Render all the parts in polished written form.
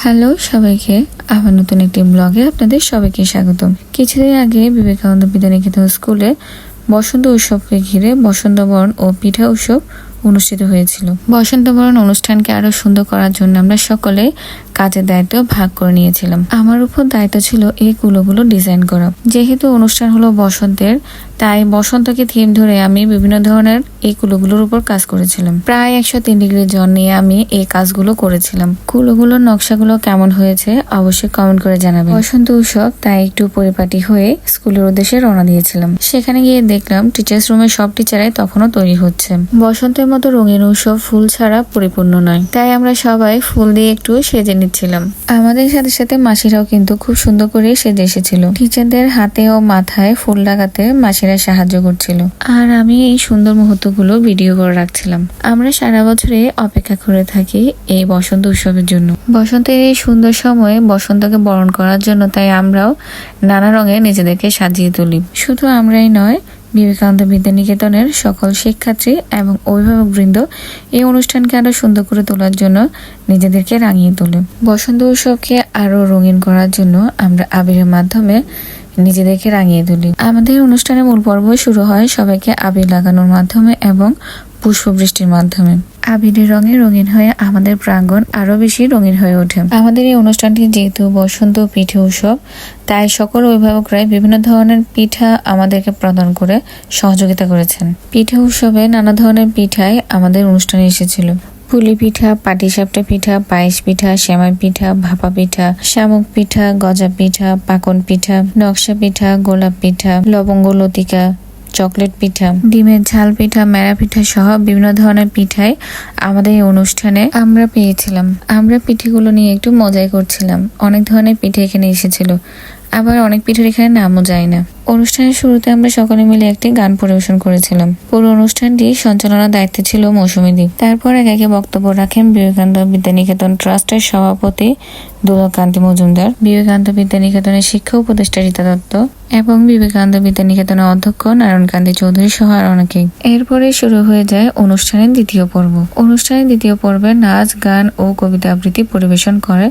Hello সবাইকে, আবার নতুন একটি ব্লগে আপনাদের সবাইকে স্বাগতম। কিছুদিন আগে বিবেকানন্দ বিদ্যানিকেতন স্কুলে বসন্ত উৎসবকে ঘিরে বসন্ত বরণ ও পিঠা উৎসব অনুষ্ঠিত হয়েছিল। বসন্ত বরণ অনুষ্ঠানকে আরো সুন্দর করার জন্য আমরা সকলে কাজের দায়িত্ব ভাগ করে নিয়েছিলাম। আমার উপর দায়িত্ব ছিল এই কুলোগুলো ডিজাইন করা। যেহেতু অনুষ্ঠান হলো বসন্তের, তাই বসন্তকে থিম ধরে আমি বিভিন্ন ধরনের এই কুলোগুলোর উপর কাজ করেছিলাম। প্রায় 103 ডিগ্রি জ্বর নিয়ে আমি এই কাজগুলো করেছিলাম। কুলোগুলোর নকশাগুলো কেমন হয়েছে অবশ্যই কমেন্ট করে জানাবেন। বসন্ত উৎসব তাই একটু পরিপাটি হয়ে স্কুলের উদ্দেশ্যে রওনা দিয়েছিলাম। সেখানে গিয়ে দেখলাম টিচার্স রুমের সব টিচারাই তখনও তৈরি হচ্ছে। বসন্তের মতো রঙিন উৎসব ফুল ছাড়া পরিপূর্ণ নয়, তাই আমরা সবাই ফুল দিয়ে একটু সেজে নিচ্ছিলাম। আমাদের সাথে সাথে মাসিরাও কিন্তু খুব সুন্দর করে সেজে এসেছিল। টিচারদের হাতে ও মাথায় ফুল লাগাতে মাসিরা সাহায্য করছিল, আর আমি এই সুন্দর মুহূর্তগুলো ভিডিও করে রাখছিলাম। আমরা সারা বছরে অপেক্ষা করে থাকি এই বসন্ত উৎসবের জন্য। বসন্তের এই সুন্দর সময়ে বসন্তকে বরণ করার জন্য তাই আমরাও নানা রঙে নিজেদেরকে সাজিয়ে তুলি। শুধু আমরাই নয়, বিবেকানন্দ বিদ্যানিকেতনের সকল শিক্ষার্থী এবং অভিভাবকবৃন্দ এই অনুষ্ঠানকে আরো সুন্দর করে তোলার জন্য নিজেদেরকে রাঙিয়ে তোলে। বসন্ত উৎসবকে আরো রঙিন করার জন্য আমরা আবিরের মাধ্যমে নিজেদেরকে রাঙিয়ে তুলি। আমাদের অনুষ্ঠানের মূল পর্ব শুরু হয় সবাইকে আবির লাগানোর মাধ্যমে এবং পুষ্পবৃষ্টির মাধ্যমে। আবিরের রঙে রঙিন হয়ে আমাদের প্রাঙ্গণ আরো বেশি রঙিন হয়ে ওঠে। আমাদের এই অনুষ্ঠানটি যেহেতু বসন্ত পিঠে উৎসব, তাই সকল অভিভাবকরাই বিভিন্ন ধরনের পিঠা আমাদেরকে প্রদান করে সহযোগিতা করেছেন। পিঠে উৎসবে নানা ধরনের পিঠাই আমাদের অনুষ্ঠানে এসেছিল। পুলি পিঠা, পাটিসাপটা পিঠা, পায়েস পিঠা, সেমাই পিঠা, ভাপা পিঠা, শামুক পিঠা, গজা পিঠা, পাকন পিঠা, নকশা পিঠা, গোলাপ পিঠা, লবঙ্গ লতিকা, চকলেট পিঠা, ডিমের ঝাল পিঠা, মেরা পিঠা সহ বিভিন্ন ধরনের পিঠাই আমাদের এই অনুষ্ঠানে আমরা পেয়েছিলাম। আমরা পিঠেগুলো নিয়ে একটু মজাই করছিলাম। অনেক ধরনের পিঠে এখানে এসেছিল, আবার অনেক পিঠের এখানে নামও যায় না। অনুষ্ঠানের শুরুতে আমরা সকলে মিলে একটি গান পরিবেশন করেছিলাম। পুরো অনুষ্ঠানটি সঞ্চালনার দায়িত্বে ছিল মৌসুমীদি। তারপর একে বক্তব্য রাখেন বিবেকানন্দ বিদ্যানিকেতন ট্রাস্টের সভাপতি দুলাকান্তি মজুমদার, বিবেকানন্দ বিদ্যানিকেতনের শিক্ষা উপদেষ্টা রীতা দত্ত এবং বিবেকানন্দ বিদ্যানিকেতনের অধ্যক্ষ নারায়ণকান্তি চৌধুরী সহ আর অনেকেই। এরপরে শুরু হয়ে যায় অনুষ্ঠানের দ্বিতীয় পর্ব। অনুষ্ঠানের দ্বিতীয় পর্বে নাচ, গান ও কবিতা আবৃত্তি পরিবেশন করে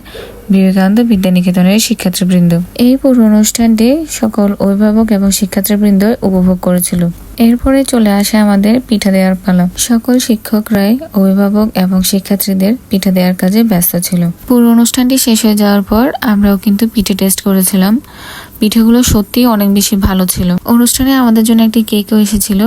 বিবেকানন্দ বিদ্যানিকেতনের শিক্ষার্থীবৃন্দ। এই পুরো অনুষ্ঠানটি সকল অভিভাবক এবং শিক্ষার্থীবৃন্দ উপভোগ করেছিল। এরপরে চলে আসে আমাদের পিঠা দেওয়ার পালা। সকল শিক্ষকরাই অভিভাবক এবং শিক্ষার্থীদের পিঠা দেওয়ার কাজে ব্যস্ত ছিল। পুরো অনুষ্ঠানটি শেষ হয়ে যাওয়ার পর আমরাও কিন্তু পিঠে টেস্ট করেছিলাম। পিঠেগুলো সত্যি অনেক বেশি ভালো ছিল। অনুষ্ঠানে আমাদের জন্য একটি কেকও এসেছিল।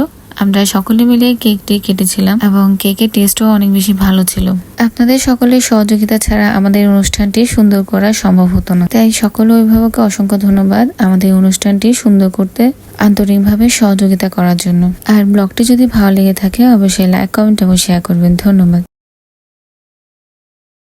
আমরা সকলে মিলে কেকটি কেটেছিলাম এবং কেকের টেস্টও অনেক বেশি ভালো ছিল। আপনাদের সকলের সহযোগিতা ছাড়া আমাদের অনুষ্ঠানটি সুন্দর করা সম্ভব হতো না। তাই সকল অভিভাবককে অসংখ্য ধন্যবাদ আমাদের অনুষ্ঠানটি সুন্দর করতে আন্তরিকভাবে সহযোগিতা করার জন্য। আর ব্লগটি যদি ভালো লেগে থাকে অবশ্যই লাইক, কমেন্ট এবং শেয়ার করবেন। ধন্যবাদ।